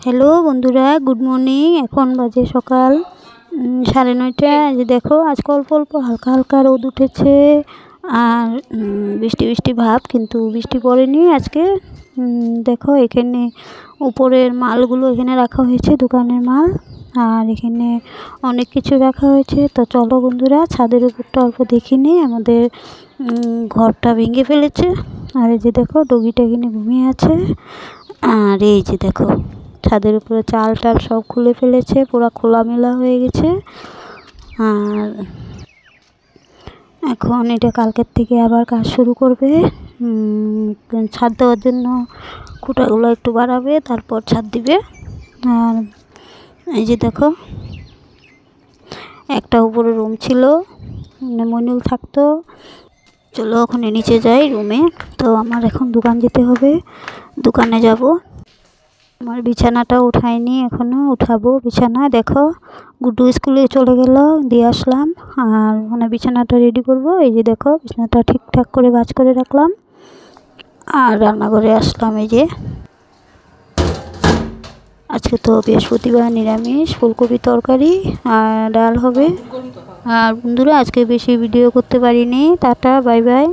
Hello বন্ধুরা, good morning. এখন বাজে সকাল 9:30। যে দেখো আজকে অল্প অল্প হালকা হালকা রোদ উঠেছে আর বৃষ্টি বৃষ্টি ভাব, কিন্তু বৃষ্টি পড়েনি আজকে। দেখো এখানে উপরের মালগুলো এখানে রাখা হয়েছে, দোকানের মাল। আর এখানে অনেক কিছু রাখা হয়েছে। তো চলো বন্ধুরা, ছাদের উপরটা অল্প দেখিনি। আমাদের ঘরটা ভেঙে ফেলেছে। আর এই যে দেখো ডগিটা এখানে ঘুমিয়ে আছে। আর এই যে দেখো ছাদের উপরে চাল টাল সব খুলে ফেলেছে, পুরো খোলামেলা হয়ে গেছে। আর এখন এটা কালকের থেকে আবার কাজ শুরু করবে। ছাদ দেওয়ার জন্য খুঁটাগুলো একটু বাড়াবে, তারপর ছাদ দিবে। আর এই যে দেখো একটা উপরে রুম ছিল, মইনুল থাকতো। চলো ওখানে নিচে যাই রুমে। তো আমার এখন দোকান যেতে হবে, দোকানে যাব। আমার বিছানাটা উঠাইনি, এখনও উঠাবো বিছানা। দেখো গুড্ডু স্কুলে চলে গেল, দিয়ে আসলাম। আর মানে বিছানাটা রেডি করব। এই যে দেখো বিছানাটা ঠিকঠাক করে ভাঁজ করে রাখলাম। আর রান্নাঘরে আসলাম। এই যে আজকে তো বৃহস্পতিবার, নিরামিষ, ফুলকপি তরকারি আর ডাল হবে। আর বন্ধুরা আজকে বেশি ভিডিও করতে পারিনি। Tata, bye bye.